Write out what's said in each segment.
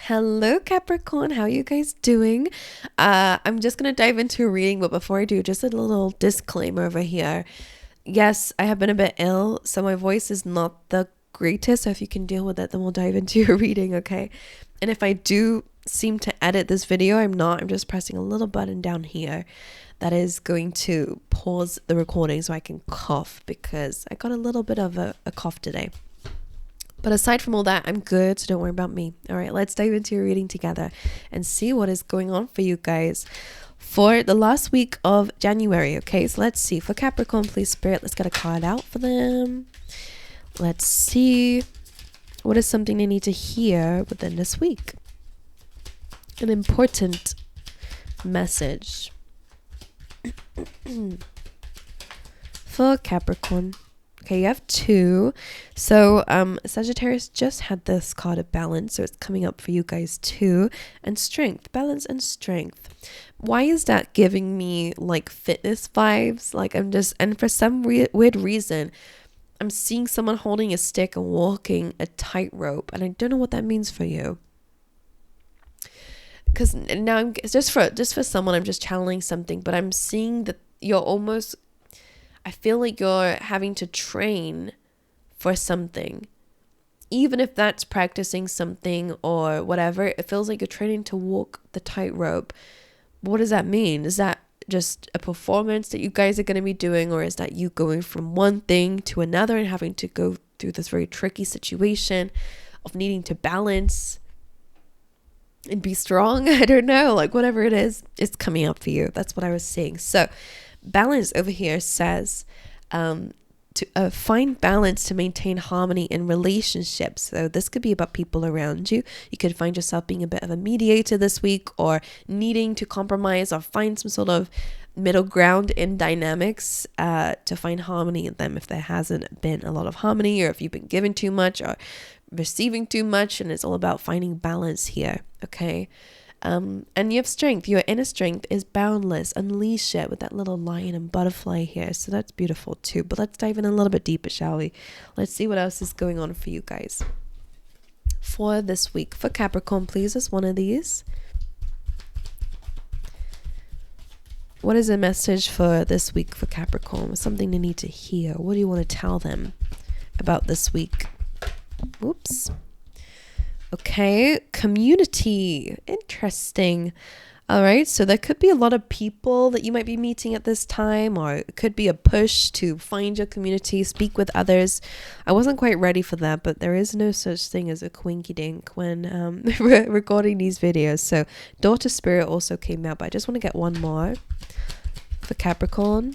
Hello Capricorn, how are you guys doing? I'm just gonna dive into a reading, but before I do, just a little disclaimer over here. Yes, I have been a bit ill, so my voice is not the greatest. So if you can deal with it, then we'll dive into your reading, okay? And if I do seem to edit this video, I'm not. I'm just pressing a little button down here that is going to pause the recording so I can cough because I got a little bit of a cough today. But aside from all that, I'm good, so don't worry about me. All right, let's dive into your reading together and see what is going on for you guys for the last week of January. Okay, so let's see. For Capricorn, please, Spirit, let's get a card out for them. Let's see. What is something they need to hear within this week? An important message for Capricorn. Okay, you have two. So Sagittarius just had this card of balance, so it's coming up for you guys too. And strength, balance and strength. Why is that giving me like fitness vibes? Like and for some weird reason, I'm seeing someone holding a stick and walking a tightrope, and I don't know what that means for you. Because now it's just for someone, I'm just channeling something, but I'm seeing that you're almost, I feel like you're having to train for something. Even if that's practicing something or whatever, it feels like you're training to walk the tightrope. What does that mean? Is that just a performance that you guys are going to be doing, or is that you going from one thing to another and having to go through this very tricky situation of needing to balance and be strong? I don't know, like whatever it is, it's coming up for you. That's what I was seeing. So balance over here says to find balance to maintain harmony in relationships. So this could be about people around you. You could find yourself being a bit of a mediator this week, or needing to compromise or find some sort of middle ground in dynamics to find harmony in them if there hasn't been a lot of harmony, or if you've been given too much or receiving too much, and it's all about finding balance here. Okay. And you have strength. Your inner strength is boundless. Unleash it with that little lion and butterfly here. So that's beautiful too. But let's dive in a little bit deeper, shall we? Let's see what else is going on for you guys for this week. For Capricorn, please, is one of these. What is a message for this week for Capricorn? Something they need to hear. What do you want to tell them about this week? Oops. Okay, community. Interesting. All right, so there could be a lot of people that you might be meeting at this time, or it could be a push to find your community, speak with others. I wasn't quite ready for that, but there is no such thing as a quinky dink when recording these videos. So Daughter Spirit also came out, but I just want to get one more for Capricorn.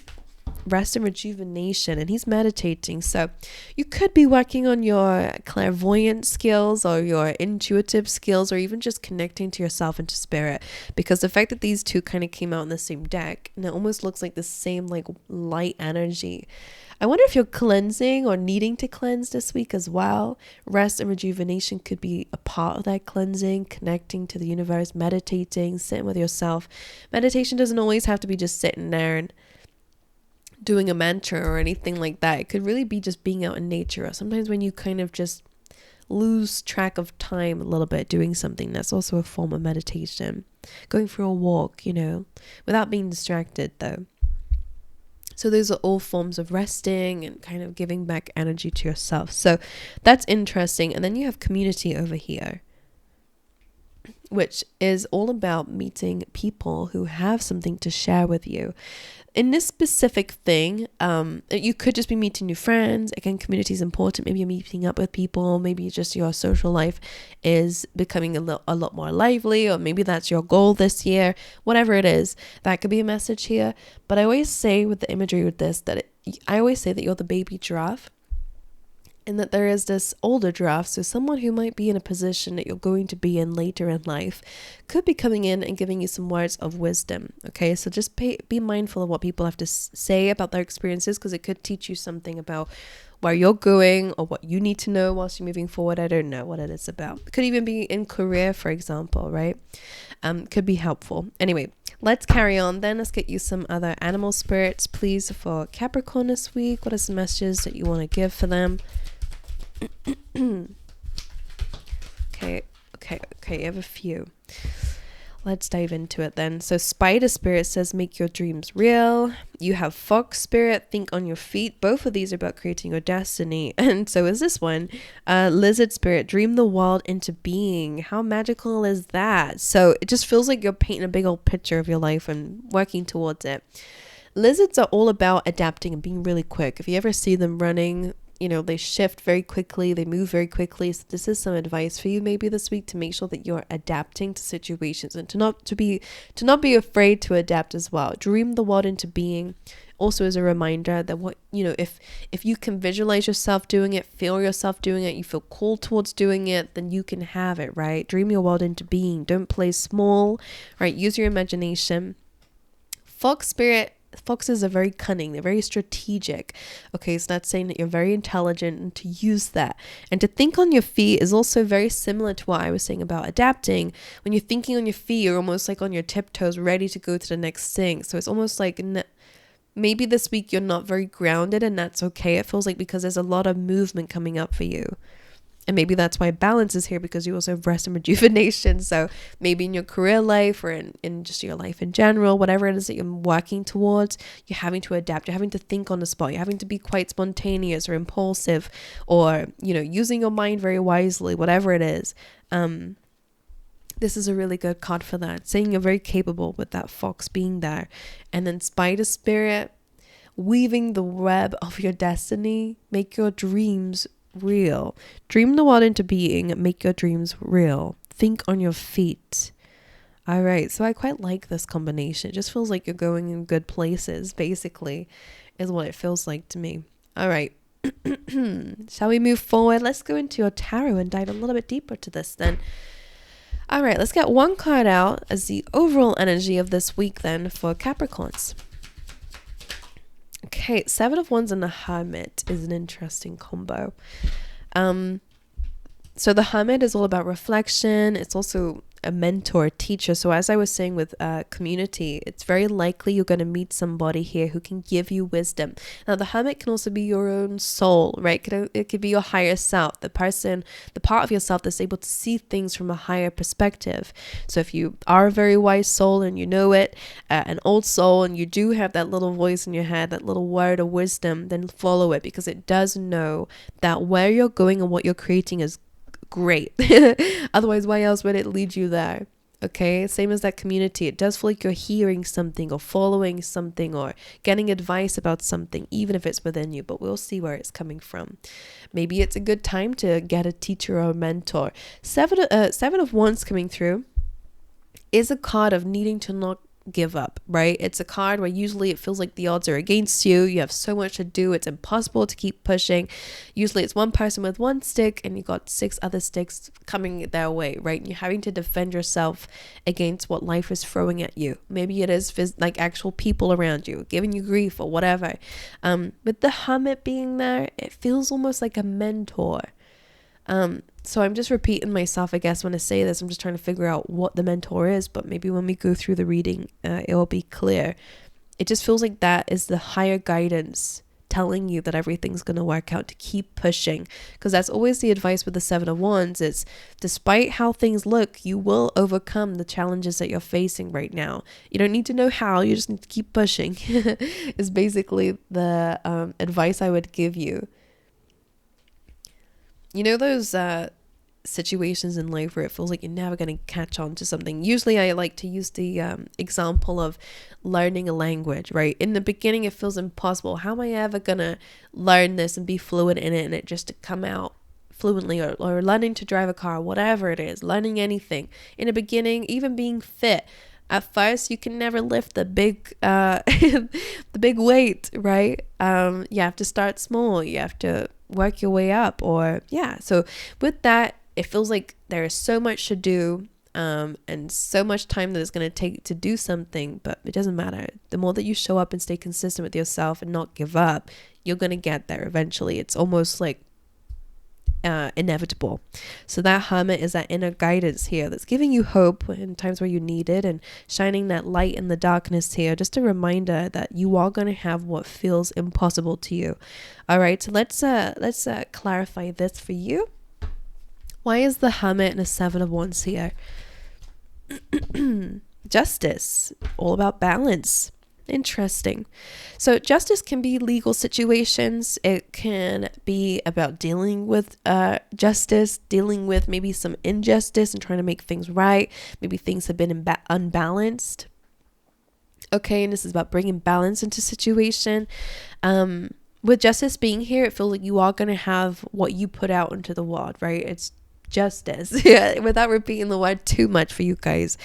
Rest and rejuvenation, and he's meditating. So you could be working on your clairvoyant skills or your intuitive skills, or even just connecting to yourself and to spirit, because the fact that these two kind of came out in the same deck, and it almost looks like the same like light energy. I wonder if you're cleansing or needing to cleanse this week as well. Rest and rejuvenation could be a part of that cleansing, connecting to the universe, meditating, sitting with yourself. Meditation doesn't always have to be just sitting there and doing a mantra or anything like that. It could really be just being out in nature, or sometimes when you kind of just lose track of time a little bit doing something, that's also a form of meditation. Going for a walk, without being distracted though. So those are all forms of resting and kind of giving back energy to yourself. So that's interesting. And then you have community over here, which is all about meeting people who have something to share with you. In this specific thing, you could just be meeting new friends. Again, community is important. Maybe you're meeting up with people. Maybe just your social life is becoming a lot more lively, or maybe that's your goal this year. Whatever it is, that could be a message here. But I always say with the imagery with this I always say that you're the baby giraffe, and that there is this older giraffe. So someone who might be in a position that you're going to be in later in life could be coming in and giving you some words of wisdom. Okay, so just be mindful of what people have to say about their experiences, because it could teach you something about where you're going or what you need to know whilst you're moving forward. I don't know what it is about. It could even be in career, for example, right? Could be helpful. Anyway, let's carry on then. Let's get you some other animal spirits, please, for Capricorn this week. What are some messages that you want to give for them? Okay. Okay, you have a few. Let's dive into it then. So Spider Spirit says, make your dreams real. You have Fox Spirit, think on your feet. Both of these are about creating your destiny. And so is this one. Lizard Spirit, dream the world into being. How magical is that? So it just feels like you're painting a big old picture of your life and working towards it. Lizards are all about adapting and being really quick. If you ever see them running, you know, they shift very quickly, they move very quickly. So this is some advice for you maybe this week, to make sure that you're adapting to situations and to not be afraid to adapt as well. Dream the world into being. Also as a reminder that what, you know, if you can visualize yourself doing it, feel yourself doing it, you feel called towards doing it, then you can have it, right? Dream your world into being. Don't play small, right? Use your imagination. Fox Spirit, foxes are very cunning, they're very strategic. Okay, so that's saying that you're very intelligent, and to use that and to think on your feet is also very similar to what I was saying about adapting. When you're thinking on your feet, you're almost like on your tiptoes, ready to go to the next thing. So it's almost like maybe this week you're not very grounded, and that's okay. It feels like because there's a lot of movement coming up for you. And maybe that's why balance is here, because you also have rest and rejuvenation. So maybe in your career life or in just your life in general, whatever it is that you're working towards, you're having to adapt. You're having to think on the spot. You're having to be quite spontaneous or impulsive, or, you know, using your mind very wisely, whatever it is. This is a really good card for that. Saying you're very capable with that fox being there. And then Spider Spirit, weaving the web of your destiny, make your dreams real. Dream the world into being, make your dreams real. Think on your feet. All right, so I quite like this combination. It just feels like you're going in good places, basically, is what it feels like to me. All right. Shall we move forward? Let's go into your tarot and dive a little bit deeper to this then. All right, let's get one card out as the overall energy of this week then for Capricorns. Okay, Seven of Wands and the Hermit is an interesting combo. So the Hermit is all about reflection. It's also a mentor, teacher. So as I was saying with community, it's very likely you're going to meet somebody here who can give you wisdom. Now the Hermit can also be your own soul, right? It could be your higher self, the part of yourself that's able to see things from a higher perspective. So if you are a very wise soul and you know it, an old soul, and you do have that little voice in your head, that little word of wisdom, then follow it, because it does know that where you're going and what you're creating is great. Otherwise, why else would it lead you there? Okay, same as that community. It does feel like you're hearing something or following something or getting advice about something, even if it's within you, but we'll see where it's coming from. Maybe it's a good time to get a teacher or a mentor. Seven of Wands coming through is a card of needing to not give up, right? It's a card where usually it feels like the odds are against you. You have so much to do. It's impossible to keep pushing. Usually it's one person with one stick and you got 6 other sticks coming their way, right? And you're having to defend yourself against what life is throwing at you. Maybe it is like actual people around you giving you grief or whatever. With the Hermit being there, it feels almost like a mentor. So I'm just repeating myself, I guess, when I say this. I'm just trying to figure out what the mentor is, but maybe when we go through the reading, it will be clear. It just feels like that is the higher guidance telling you that everything's going to work out, to keep pushing, because that's always the advice with the Seven of Wands. It's despite how things look, you will overcome the challenges that you're facing right now. You don't need to know how, you just need to keep pushing is basically the advice I would give you. You know those situations in life where it feels like you're never going to catch on to something? Usually I like to use the example of learning a language, right? In the beginning it feels impossible. How am I ever going to learn this and be fluent in it and it just to come out fluently, or learning to drive a car, whatever it is, learning anything. In the beginning, even being fit, at first you can never lift the big the big weight, right? You have to start small. You have to work your way up, so with that, it feels like there is so much to do, and so much time that it's going to take to do something, but it doesn't matter. The more that you show up and stay consistent with yourself and not give up, you're going to get there eventually. It's almost like inevitable. So that Hermit is that inner guidance here that's giving you hope in times where you need it, and shining that light in the darkness here. Just a reminder that you are going to have what feels impossible to you. All right, so let's clarify this for you. Why is the Hermit and a Seven of Wands here? Justice, all about balance. Interesting. So justice can be legal situations. It can be about dealing with justice, dealing with maybe some injustice and trying to make things right. Maybe things have been unbalanced. Okay, and this is about bringing balance into situation. With justice being here, it feels like you are going to have what you put out into the world, right? It's justice. Yeah, without repeating the word too much for you guys.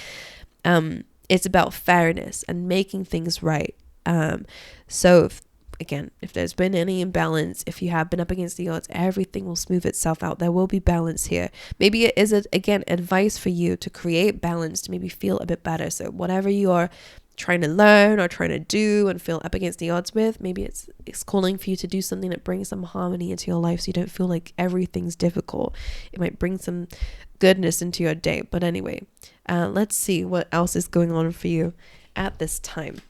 It's about fairness and making things right. So if there's been any imbalance, if you have been up against the odds, everything will smooth itself out. There will be balance here. Maybe it is, again, advice for you to create balance, to maybe feel a bit better. So whatever you are trying to learn or trying to do and feel up against the odds with, maybe it's calling for you to do something that brings some harmony into your life so you don't feel like everything's difficult. It might bring some goodness into your day. But anyway, let's see what else is going on for you at this time.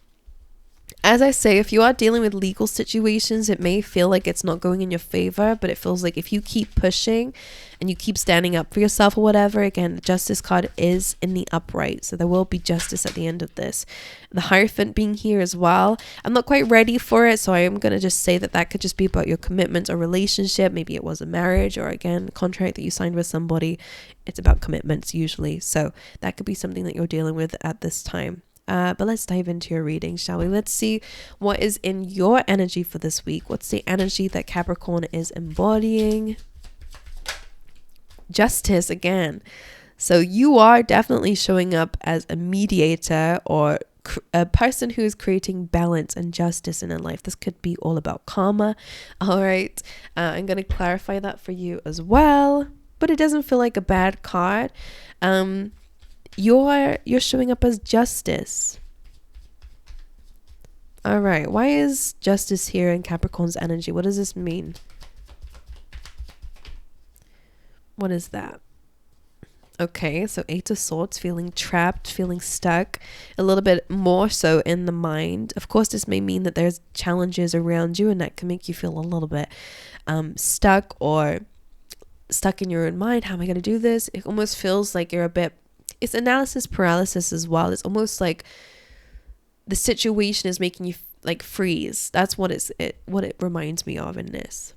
As I say, if you are dealing with legal situations, it may feel like it's not going in your favor, but it feels like if you keep pushing and you keep standing up for yourself or whatever, again, the Justice card is in the upright, so there will be justice at the end of this. The Hierophant being here as well, I'm not quite ready for it, so I am going to just say that could just be about your commitment or relationship. Maybe it was a marriage or, again, a contract that you signed with somebody. It's about commitments usually, so that could be something that you're dealing with at this time. But let's dive into your reading, shall we? Let's see what is in your energy for this week. What's the energy that Capricorn is embodying? Justice again. So you are definitely showing up as a mediator or a person who is creating balance and justice in their life. This could be all about karma. All right. I'm going to clarify that for you as well. But it doesn't feel like a bad card. You're showing up as justice. All right. Why is justice here in Capricorn's energy? What does this mean? What is that? Okay, so Eight of Swords, feeling trapped, feeling stuck, a little bit more so in the mind. Of course, this may mean that there's challenges around you and that can make you feel a little bit stuck or stuck in your own mind. How am I going to do this? It almost feels like you're a bit, it's analysis paralysis as well. It's almost like the situation is making you like freeze. That's what it reminds me of in this.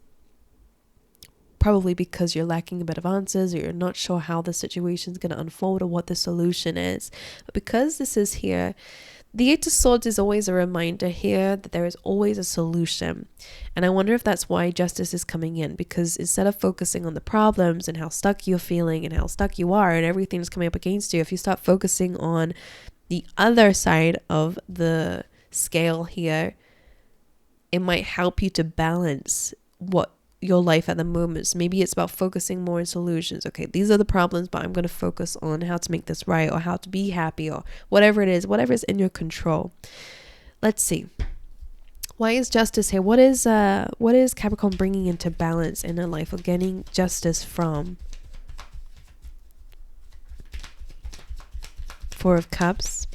Probably because you're lacking a bit of answers or you're not sure how the situation is going to unfold or what the solution is. But because this is here, the Eight of Swords is always a reminder here that there is always a solution. And I wonder if that's why justice is coming in, because instead of focusing on the problems and how stuck you're feeling and how stuck you are and everything's coming up against you, if you start focusing on the other side of the scale here, it might help you to balance what your life at the moment. So maybe it's about focusing more on solutions. Okay, these are the problems, but I'm going to focus on how to make this right or how to be happy or whatever it is, whatever is in your control. Let's see. Why is justice here? What is Capricorn bringing into balance in their life or getting justice from? Four of Cups,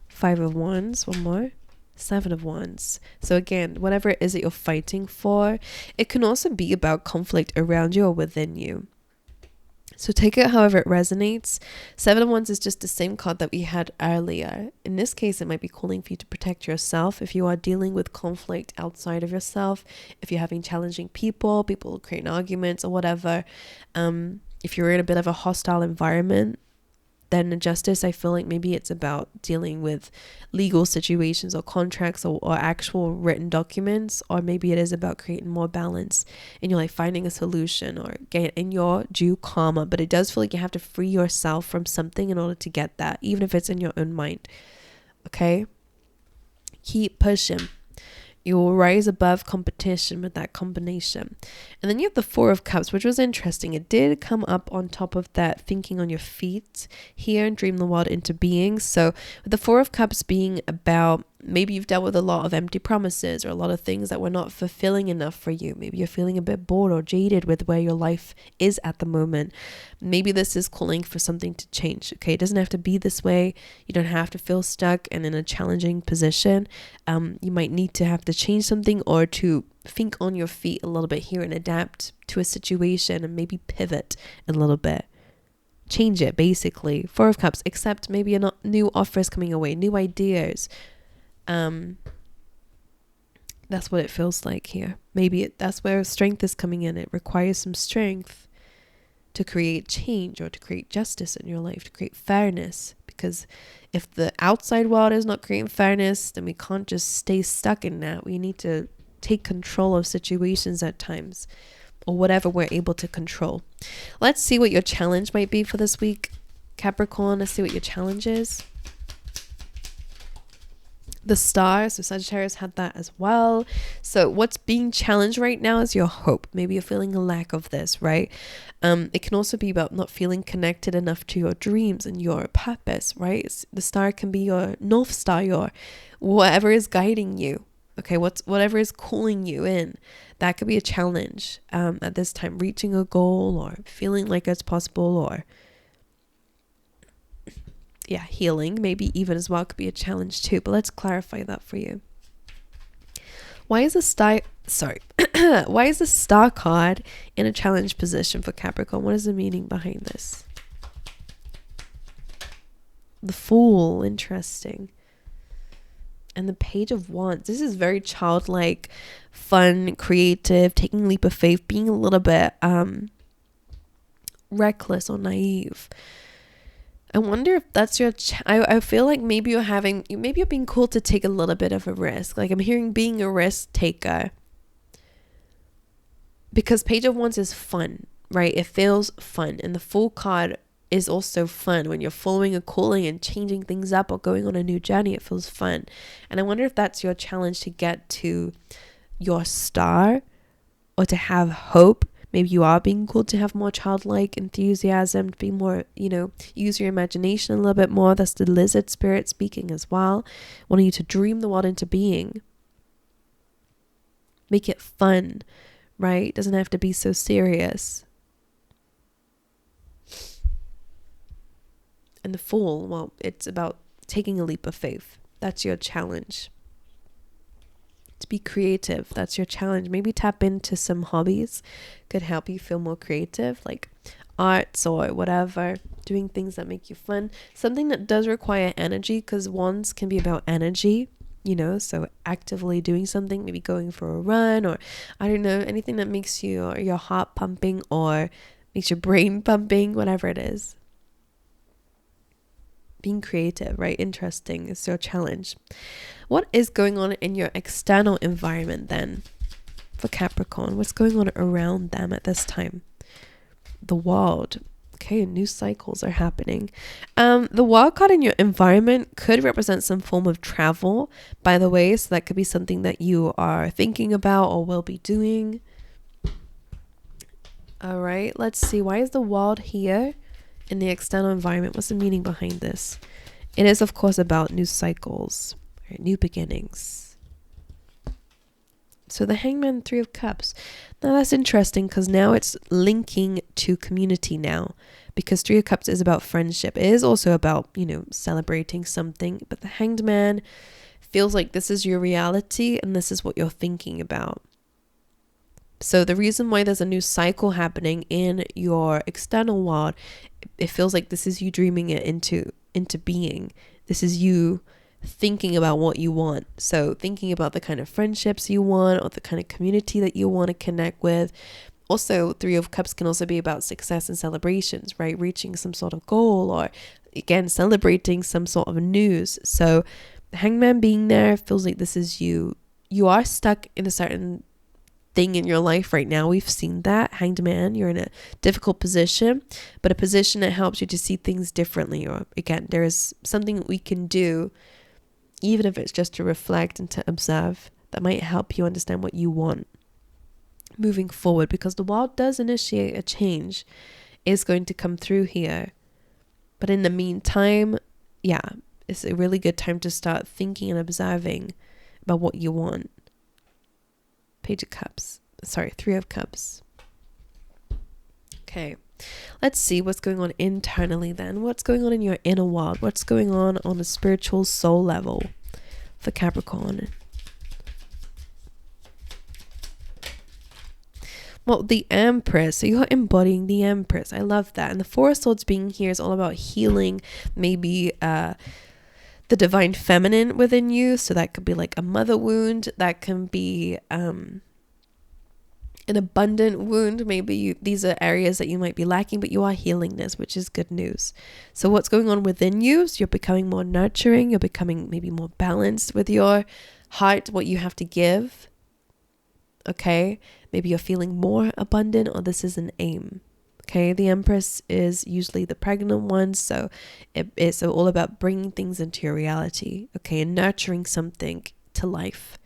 Five of Wands, one more. Seven of Wands. So again, whatever it is that you're fighting for, it can also be about conflict around you or within you. So take it however it resonates. Seven of Wands is just the same card that we had earlier. In this case, it might be calling for you to protect yourself if you are dealing with conflict outside of yourself, if you're having challenging people creating arguments or whatever. If you're in a bit of a hostile environment, then in justice, I feel like maybe it's about dealing with legal situations or contracts or actual written documents, or maybe it is about creating more balance in your life, finding a solution or getting your due karma. But it does feel like you have to free yourself from something in order to get that, even if it's in your own mind. Okay? Keep pushing. You will rise above competition with that combination. And then you have the Four of Cups, which was interesting. It did come up on top of that thinking on your feet here and dream the world into being. So with the Four of Cups being about maybe you've dealt with a lot of empty promises or a lot of things that were not fulfilling enough for you. Maybe you're feeling a bit bored or jaded with where your life is at the moment. Maybe this is calling for something to change. Okay, it doesn't have to be this way. You don't have to feel stuck and in a challenging position. You might need to have to change something or to think on your feet a little bit here and adapt to a situation and maybe pivot a little bit. Change it, basically. Four of Cups, except maybe a new offers coming away, new ideas. That's what it feels like here. Maybe that's where strength is coming in. It requires some strength to create change or to create justice in your life, to create fairness. Because if the outside world is not creating fairness, then we can't just stay stuck in that. We need to take control of situations at times, or whatever we're able to control. Let's see what your challenge might be for this week, Capricorn. Let's see what your challenge is. The star, so Sagittarius had that as well. So what's being challenged right now is your hope. Maybe you're feeling a lack of this, right? It can also be about not feeling connected enough to your dreams and your purpose, right? The star can be your North Star, your whatever is guiding you. Okay, whatever is calling you in. That could be a challenge at this time, reaching a goal or feeling like it's possible, or healing maybe even as well could be a challenge too. But let's clarify that for you. Why is the star card in a challenge position for Capricorn? What is the meaning behind this? The Fool, interesting. And the Page of Wands. This is very childlike, fun, creative, taking a leap of faith, being a little bit reckless or naive. I wonder if that's your I feel like maybe you're being called to take a little bit of a risk. Like I'm hearing being a risk taker. Because Page of Wands is fun, right? It feels fun. And the Fool card is also fun. When you're following a calling and changing things up or going on a new journey, it feels fun. And I wonder if that's your challenge to get to your star or to have hope. Maybe you are being called to have more childlike enthusiasm, to be more, use your imagination a little bit more. That's the lizard spirit speaking as well. Wanting you to dream the world into being. Make it fun, right? It doesn't have to be so serious. And the Fool, well, it's about taking a leap of faith. That's your challenge. To be creative, that's your challenge. Maybe tap into some hobbies. Could help you feel more creative, like arts or whatever. Doing things that make you fun. Something that does require energy, because wands can be about energy, so actively doing something, maybe going for a run, or I don't know, anything that makes your heart pumping or makes your brain pumping, whatever it is. Being creative, right? Interesting is your challenge. What is going on in your external environment then for Capricorn? What's going on around them at this time? The world. Okay, new cycles are happening. The wild card in your environment could represent some form of travel, by the way. So that could be something that you are thinking about or will be doing. All right, let's see. Why is the world here in the external environment? What's the meaning behind this? It is, of course, about new cycles, right? New beginnings. So the Hangman, 3 of Cups. Now that's interesting because now it's linking to community now, because 3 of Cups is about friendship. It is also about, celebrating something, but the Hanged Man feels like this is your reality and this is what you're thinking about. So the reason why there's a new cycle happening in your external world, it feels like this is you dreaming it into being. This is you thinking about what you want. So thinking about the kind of friendships you want or the kind of community that you want to connect with. Also, 3 of Cups can also be about success and celebrations, right? Reaching some sort of goal or, again, celebrating some sort of news. So the Hangman being there feels like this is you. You are stuck in a certain thing in your life right now. We've seen that. Hanged Man, you're in a difficult position, but a position that helps you to see things differently. Or again, there is something that we can do, even if it's just to reflect and to observe, that might help you understand what you want moving forward, because the world does initiate a change is going to come through here. But in the meantime, It's a really good time to start thinking and observing about what you want. Page of Cups. Sorry, Three of Cups. Okay. Let's see what's going on internally then. What's going on in your inner world? What's going on a spiritual soul level for Capricorn? Well, the Empress. So you're embodying the Empress. I love that. And the Four of Swords being here is all about healing, maybe the divine feminine within you. So that could be like a mother wound. That can be an abundant wound. Maybe these are areas that you might be lacking, but you are healing this, which is good news. So what's going on within you? So you're becoming more nurturing. You're becoming maybe more balanced with your heart, what you have to give. Okay. Maybe you're feeling more abundant, or this is an aim. Okay. The Empress is usually the pregnant one. So it's all about bringing things into your reality. Okay. And nurturing something to life.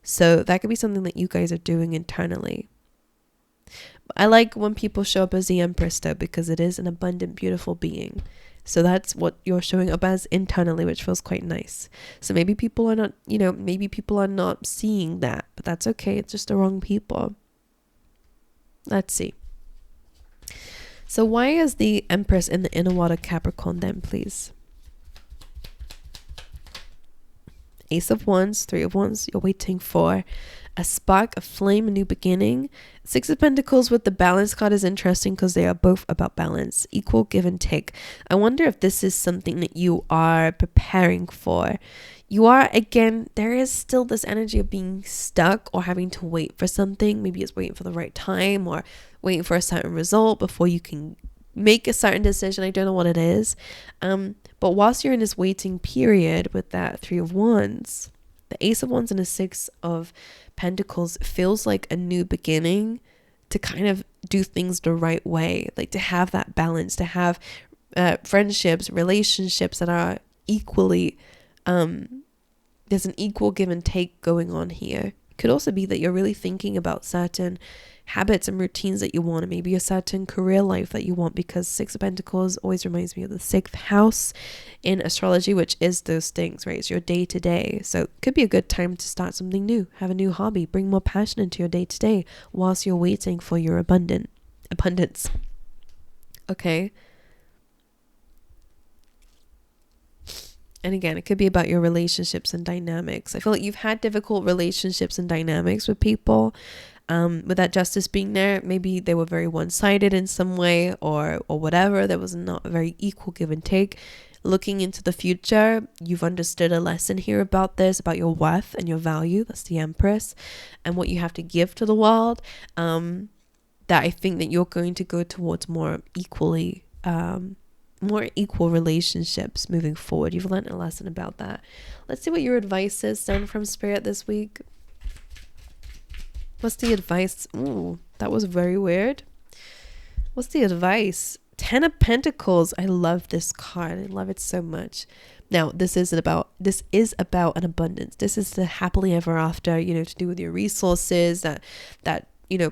So that could be something that you guys are doing internally. I like when people show up as the Empress though, because it is an abundant, beautiful being. So that's what you're showing up as internally, which feels quite nice. So maybe people are not, maybe people are not seeing that, but that's okay. It's just the wrong people. Let's see. So why is the Empress in the inner world of Capricorn then, please? Ace of Wands, Three of Wands, you're waiting for a spark, a flame, a new beginning. Six of Pentacles with the balance card is interesting because they are both about balance, equal give and take. I wonder if this is something that you are preparing for. You are, again, there is still this energy of being stuck or having to wait for something. Maybe it's waiting for the right time or waiting for a certain result before you can make a certain decision. I don't know what it is. But whilst you're in this waiting period with that Three of Wands, the Ace of Wands and the Six of Pentacles feels like a new beginning to kind of do things the right way, like to have that balance, to have friendships, relationships that are equally, there's an equal give and take going on here. It could also be that you're really thinking about certain habits and routines that you want, and maybe a certain career life that you want, because Six of Pentacles always reminds me of the sixth house in astrology, which is those things, right? It's your day to day. So it could be a good time to start something new, have a new hobby, bring more passion into your day to day whilst you're waiting for your abundance. Okay. And again, it could be about your relationships and dynamics. I feel like you've had difficult relationships and dynamics with people. With that Justice being there, maybe they were very one-sided in some way or whatever. There was not a very equal give and take. Looking into the future, you've understood a lesson here about this, about your worth and your value. That's the Empress, and what you have to give to the world. That I think that you're going to go towards more equal relationships moving forward. You've learned a lesson about that. Let's see what your advice is then from Spirit this week. What's the advice? Ooh, that was very weird. What's the advice? Ten of Pentacles. I love this card. I love it so much. Now, this is about an abundance. This is the happily ever after, to do with your resources, that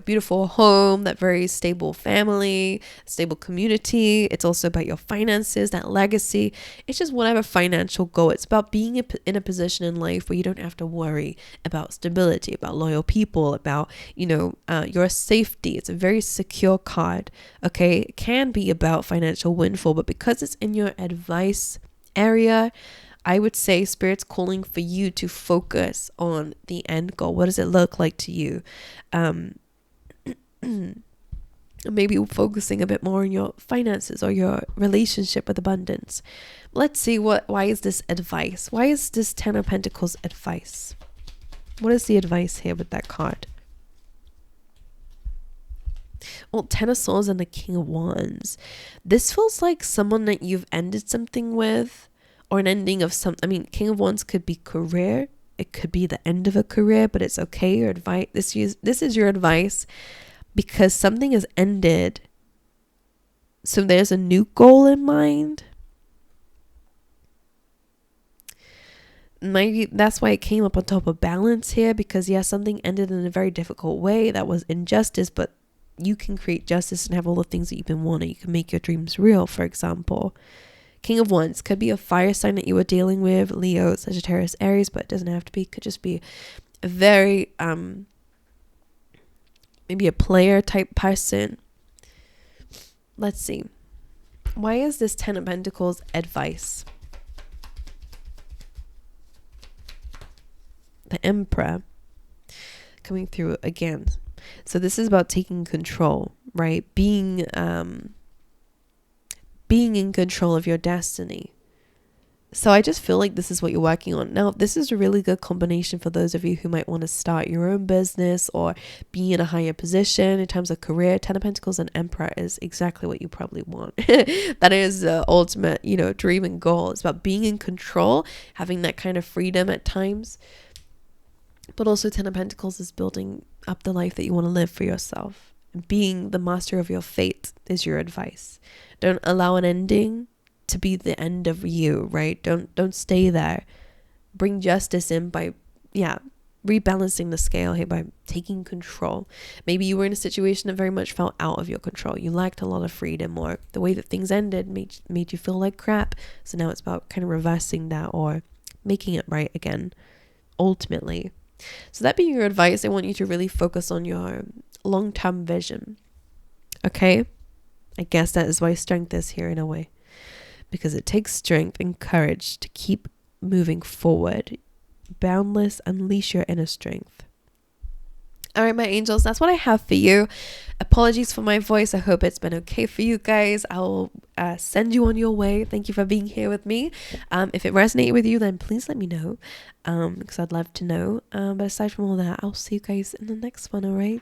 beautiful home, that very stable family, stable community. It's also about your finances, that legacy. It's just whatever financial goal. It's about being in a position in life where you don't have to worry about stability, about loyal people, about, your safety. It's a very secure card. Okay. It can be about financial windfall, but because it's in your advice area, I would say Spirit's calling for you to focus on the end goal. What does it look like to you? Maybe focusing a bit more on your finances or your relationship with abundance. Let's see why is this advice? Why is this Ten of Pentacles advice? What is the advice here with that card? Well, Ten of Swords and the King of Wands. This feels like someone that you've ended something with, or an ending of King of Wands could be career. It could be the end of a career, but it's okay. Your advice. This is your advice because something has ended. So there's a new goal in mind. Maybe that's why it came up on top of balance here, because yes, something ended in a very difficult way. That was injustice, but you can create justice and have all the things that you've been wanting. You can make your dreams real, for example. King of Wands could be a fire sign that you were dealing with, Leo, Sagittarius, Aries, but it doesn't have to be. It could just be a very maybe a player type person. Let's see. Why is this 10 of Pentacles advice? The Emperor coming through again. So this is about taking control, right? Being in control of your destiny. So I just feel like this is what you're working on. Now, this is a really good combination for those of you who might want to start your own business or be in a higher position in terms of career. 10 of Pentacles and Emperor is exactly what you probably want. That is the ultimate, dream and goal. It's about being in control, having that kind of freedom at times. But also 10 of Pentacles is building up the life that you want to live for yourself. Being the master of your fate is your advice. Don't allow an ending to be the end of you, right? Don't stay there. Bring justice in by rebalancing the scale here, by taking control. Maybe you were in a situation that very much felt out of your control. You lacked a lot of freedom, or the way that things ended made you feel like crap. So now it's about kind of reversing that or making it right again, ultimately. So that being your advice, I want you to really focus on your long-term vision. Okay? I guess that is why strength is here in a way. Because it takes strength and courage to keep moving forward. Boundless, unleash your inner strength. All right, my angels, that's what I have for you. Apologies for my voice. I hope it's been okay for you guys. I'll send you on your way. Thank you for being here with me. If it resonated with you, then please let me know, because I'd love to know. But aside from all that, I'll see you guys in the next one, all right?